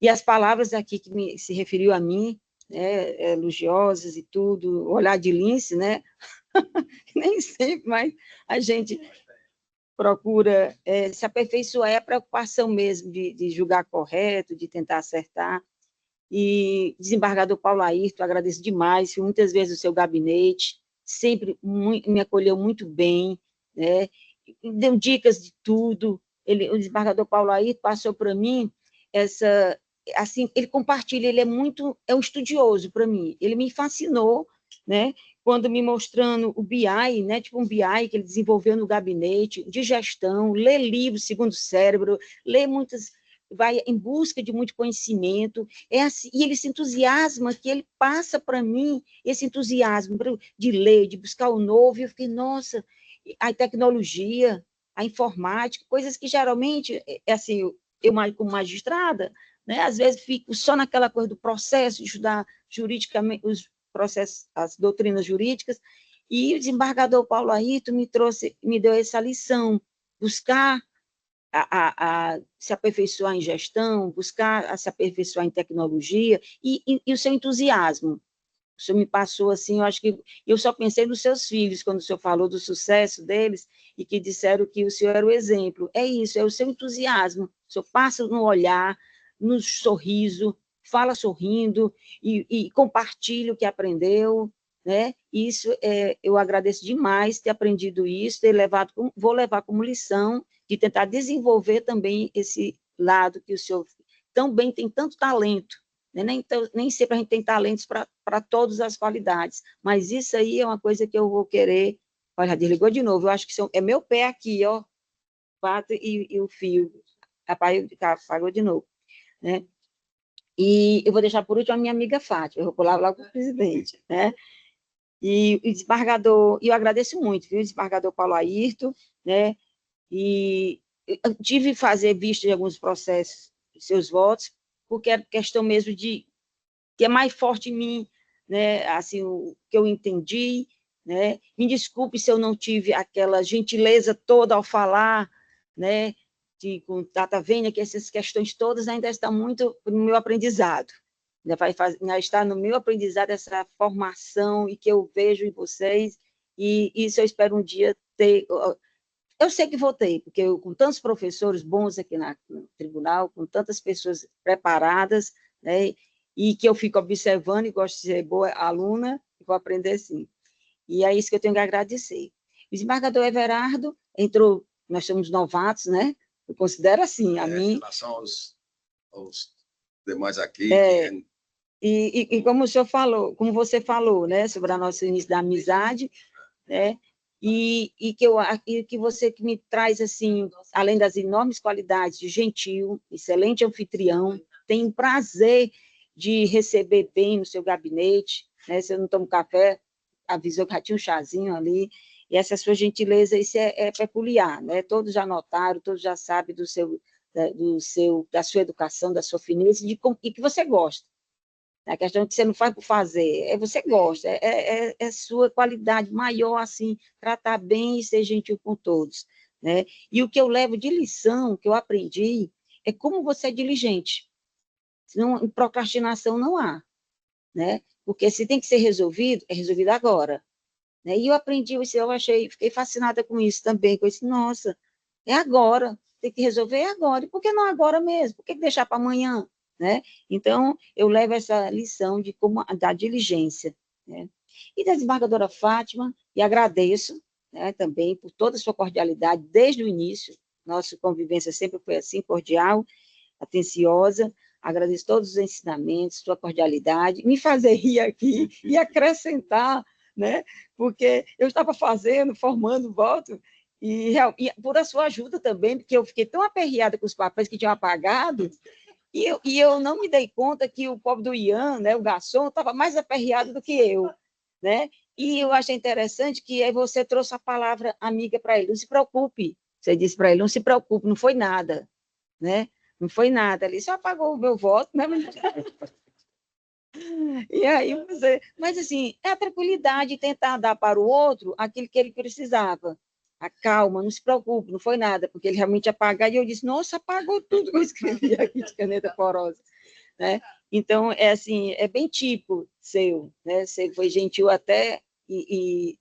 E as palavras aqui que se referiu a mim, né, elogiosas e tudo, olhar de lince, né? Nem sempre, mas a gente procura se aperfeiçoar, é a preocupação mesmo de julgar correto, de tentar acertar. E desembargador Paulo Ayrton, agradeço demais, fui muitas vezes no seu gabinete, sempre me acolheu muito bem, né? Deu dicas de tudo. O desembargador Paulo Ayrton passou para mim assim, ele compartilha, ele é um estudioso para mim, ele me fascinou, né? Quando me mostrando o BI, né? Tipo um BI que ele desenvolveu no gabinete, de gestão, lê livros segundo o cérebro, lê muitas, vai em busca de muito conhecimento, assim, e ele se entusiasma, que ele passa para mim esse entusiasmo de ler, de buscar o novo, e eu fiquei, nossa, a tecnologia, a informática, coisas que geralmente, assim, eu como magistrada, né, às vezes fico só naquela coisa do processo, de estudar juridicamente os processos, as doutrinas jurídicas, e o desembargador Paulo Ayrton me deu essa lição, buscar se aperfeiçoar em gestão, buscar se aperfeiçoar em tecnologia, e o seu entusiasmo. O senhor me passou assim, eu acho que eu só pensei nos seus filhos, quando o senhor falou do sucesso deles, e que disseram que o senhor era o exemplo. É isso, é o seu entusiasmo. O senhor passa no olhar, no sorriso, fala sorrindo, e compartilha o que aprendeu, né? Isso, eu agradeço demais ter aprendido isso, vou levar como lição de tentar desenvolver também esse lado que o senhor também tem tanto talento, né? Nem sempre a gente tem talentos para todas as qualidades, mas isso aí é uma coisa que eu vou querer. Olha, desligou de novo, eu acho que é meu pé aqui, ó, e o fio, apagou de novo, né? E eu vou deixar por último a minha amiga Fátima, eu vou pular logo para o presidente, né? E o desembargador, e eu agradeço muito, viu, o desembargador Paulo Ayrton, né? E eu tive que fazer vista de alguns processos, seus votos, porque é questão mesmo que é mais forte em mim, né? Assim, o que eu entendi, né? Me desculpe se eu não tive aquela gentileza toda ao falar, né? Com Tata Vênia, que essas questões todas ainda estão muito no meu aprendizado. Ainda está no meu aprendizado essa formação e que eu vejo em vocês, e isso eu espero um dia ter. Eu sei que vou ter, porque com tantos professores bons aqui no tribunal, com tantas pessoas preparadas, né, e que eu fico observando e gosto de ser boa aluna, vou aprender sim. E é isso que eu tenho que agradecer. O desembargador Everardo entrou, nós somos novatos, né? Eu considero assim, a mim... Em relação aos demais aqui... E como o senhor falou, como você falou, né, sobre o nosso início da amizade, né, e que você que me traz, assim, além das enormes qualidades de gentil, excelente anfitrião, tenho um prazer de receber bem no seu gabinete, né, se eu não tomo café, avisou que já tinha um chazinho ali, e essa sua gentileza, isso é peculiar, né, todos já notaram, todos já sabem da sua educação, da sua fineza, e que você gosta. A questão é que você não faz por fazer, você gosta, é sua qualidade maior, assim, tratar bem e ser gentil com todos, né? E o que eu levo de lição, que eu aprendi, é como você é diligente. Senão, procrastinação não há, né? Porque se tem que ser resolvido, é resolvido agora, né? E eu aprendi isso, fiquei fascinada com isso também, com isso, nossa, é agora, tem que resolver agora, e por que não agora mesmo? Por que deixar para amanhã, né? Então, eu levo essa lição de como da diligência, né? E da desembargadora Fátima, e agradeço, né, também por toda a sua cordialidade desde o início, nossa convivência sempre foi assim, cordial, atenciosa, agradeço todos os ensinamentos, sua cordialidade, me fazer rir aqui e acrescentar, né? Porque eu estava formando voto, e por a sua ajuda também, porque eu fiquei tão aperreada com os papéis que tinham apagado, e eu não me dei conta que o pobre do Ian, né, o garçom, estava mais aperreado do que eu, né? E eu achei interessante que aí você trouxe a palavra amiga para ele, não se preocupe, você disse para ele, não se preocupe, não foi nada, né? Não foi nada, ele só apagou o meu voto, né? E aí mas assim, é a tranquilidade de tentar dar para o outro aquilo que ele precisava. A calma, não se preocupe, não foi nada, porque ele realmente ia apagar, e eu disse, nossa, apagou tudo que eu escrevi aqui de caneta porosa, né? Então, é assim, é bem tipo seu, né? Você foi gentil até e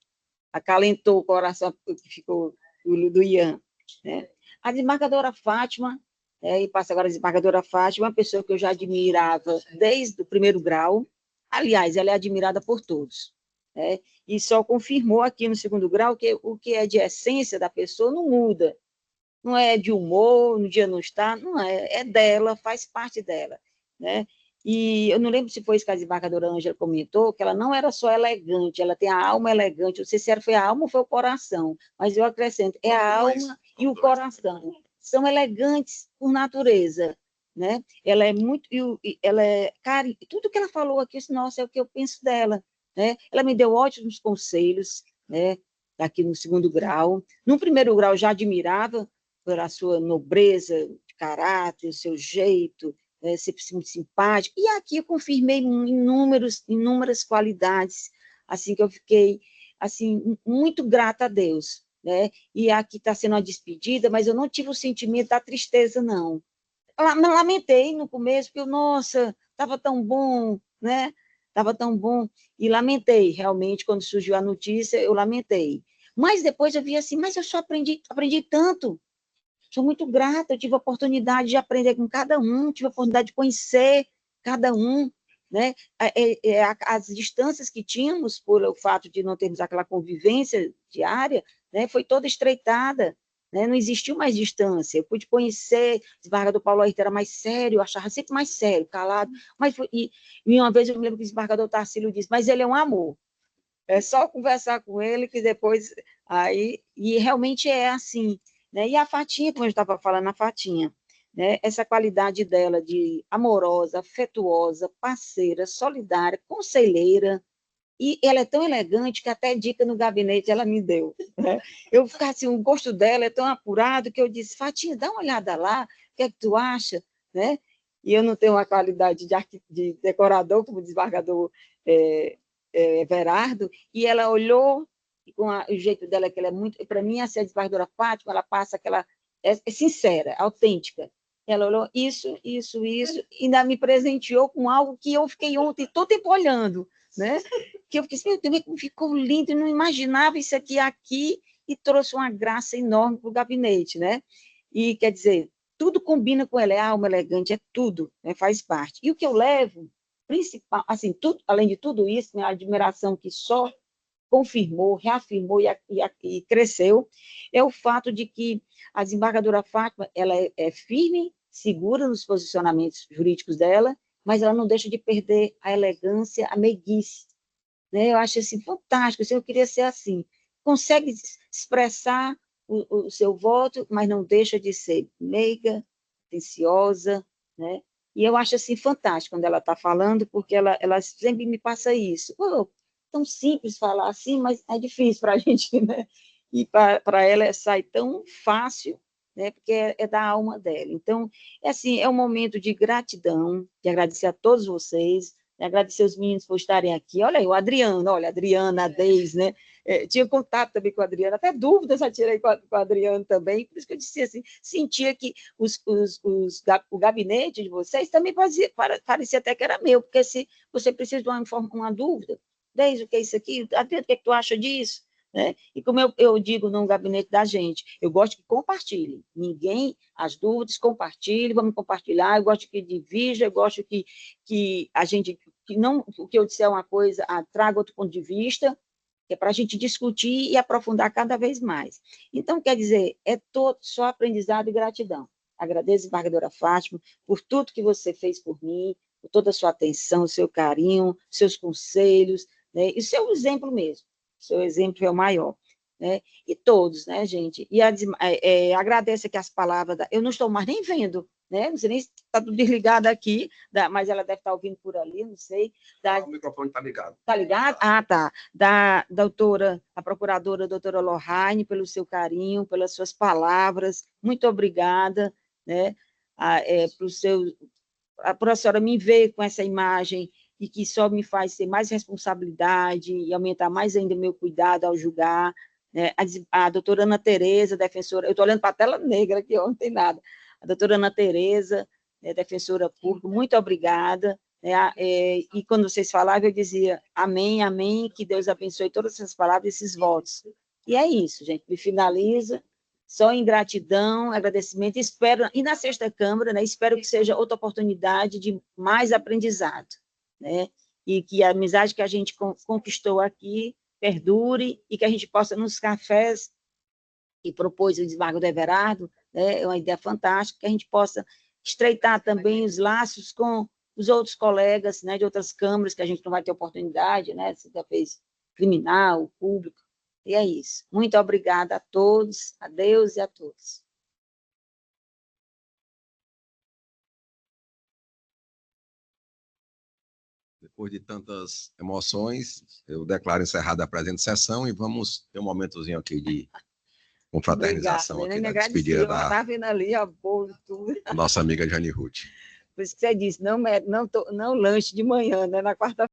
acalentou o coração que ficou do Ian, né? A desembargadora Fátima, e passa agora a desembargadora Fátima, uma pessoa que eu já admirava desde o primeiro grau, aliás, ela é admirada por todos, né? E só confirmou aqui no segundo grau que o que é de essência da pessoa não muda, não é de humor, no dia não está, não é, é dela, faz parte dela, né? E eu não lembro se foi isso que a desembargadora Ângela comentou, que ela não era só elegante, ela tem a alma elegante, não sei se foi a alma ou foi o coração, mas eu acrescento, é a alma e o coração. São elegantes por natureza, né? Ela é muito, ela é, cara, tudo que ela falou aqui, nossa, é o que eu penso dela, né? Ela me deu ótimos conselhos, né? Aqui no segundo grau. No primeiro grau já admirava pela sua nobreza de caráter, o seu jeito, sempre muito simpático. E aqui eu confirmei inúmeras qualidades, assim, que eu fiquei assim, muito grata a Deus, né? E aqui está sendo uma despedida, mas eu não tive o sentimento da tristeza, não. Lamentei no começo, porque, nossa, estava tão bom, né? Estava tão bom. E lamentei, realmente, quando surgiu a notícia, eu lamentei. Mas depois eu vi assim, mas eu só aprendi tanto. Sou muito grata, eu tive a oportunidade de aprender com cada um, tive a oportunidade de conhecer cada um, né? As distâncias que tínhamos, por o fato de não termos aquela convivência diária, né, foi toda estreitada, né? Não existiu mais distância. Eu pude conhecer, o desembargador Paulo Ayrton era mais sério, eu achava sempre mais sério, calado, e uma vez eu me lembro que o desembargador Tarcílio disse, mas ele é um amor, é só conversar com ele que depois, aí, e realmente é assim, né? E a Fatinha, como eu estava falando, a Fatinha, né? Essa qualidade dela de amorosa, afetuosa, parceira, solidária, conselheira, e ela é tão elegante que até dica no gabinete ela me deu, né? Eu ficava assim, o gosto dela é tão apurado que eu disse, Fatinha, dá uma olhada lá, o que é que tu acha, né? E eu não tenho uma qualidade de decorador, como desembargador Everardo, e ela olhou, e com o jeito dela, que ela é muito, para mim, essa desembargadora Fátima, ela passa aquela, é sincera, autêntica. Ela olhou isso, e ainda me presenteou com algo que eu fiquei ontem todo tempo olhando, né? Que eu fiquei assim, meu Deus, como ficou lindo, eu não imaginava isso aqui, e trouxe uma graça enorme para o gabinete, né? E, quer dizer, tudo combina com ela, é alma elegante, é tudo, né? Faz parte. E o que eu levo, principal, assim, tudo, além de tudo isso, minha admiração que só confirmou, reafirmou e cresceu, é o fato de que a desembargadora Fátima, ela é firme, segura nos posicionamentos jurídicos dela, mas ela não deixa de perder a elegância, a meiguice, né? Eu acho assim fantástico, assim, eu queria ser assim, consegue expressar o seu voto, mas não deixa de ser meiga, atenciosa, né? E eu acho assim fantástico quando ela está falando, porque ela sempre me passa isso. Oh, tão simples falar assim, mas é difícil para a gente, né? E para ela sai tão fácil, né? Porque é da alma dela. Então, é assim, é um momento de gratidão, de agradecer a todos vocês, Agradecer os meninos por estarem aqui. Olha aí, o Adriano, olha, a Adriana, a Deis, né? Tinha contato também com o Adriano, até dúvidas já tirei com o Adriano também, por isso que eu disse assim, sentia que o gabinete de vocês também parecia até que era meu, porque se você precisa de uma dúvida, Deis, o que é isso aqui? Adriano, o que é que tu acha disso? Né? E como eu digo no gabinete da gente, eu gosto que compartilhe, as dúvidas, compartilhe, vamos compartilhar, eu gosto que divida, eu gosto que a gente, que eu disser uma coisa, traga outro ponto de vista, que é para a gente discutir e aprofundar cada vez mais. Então, quer dizer, só aprendizado e gratidão. Agradeço, embargadora Fátima, por tudo que você fez por mim, por toda a sua atenção, o seu carinho, seus conselhos, né? E o seu exemplo mesmo. Seu exemplo é o maior, né? E todos, né, gente? E agradeço aqui as palavras, eu não estou mais nem vendo, né? Não sei nem se está tudo desligado aqui, mas ela deve estar ouvindo por ali, não sei. O microfone está ligado. Está ligado? Ah, tá. Da doutora, a procuradora, a doutora Lohane, pelo seu carinho, pelas suas palavras, muito obrigada, né? Por a senhora me ver com essa imagem e que só me faz ter mais responsabilidade e aumentar mais ainda o meu cuidado ao julgar, né? A doutora Ana Tereza, defensora, eu estou olhando para a tela negra aqui, não tem nada, a doutora Ana Tereza, né, defensora pública, muito obrigada, né? E quando vocês falavam, eu dizia, amém, amém, que Deus abençoe todas essas palavras, esses votos. E é isso, gente, me finaliza, só em gratidão, agradecimento, e na sexta Câmara, né, espero que seja outra oportunidade de mais aprendizado, né? E que a amizade que a gente conquistou aqui perdure e que a gente possa, nos cafés que propôs o desembargador Everardo, né, é uma ideia fantástica, que a gente possa estreitar também os laços com os outros colegas, né, de outras câmaras, que a gente não vai ter oportunidade, né, você já fez criminal, público, e é isso. Muito obrigada a todos, a Deus e a todos. Depois de tantas emoções, eu declaro encerrada a presente sessão e vamos ter um momentozinho aqui de confraternização, aqui na despedida da nossa amiga Jane Ruth. Por isso que você disse, não lanche de manhã, né, na quarta-feira.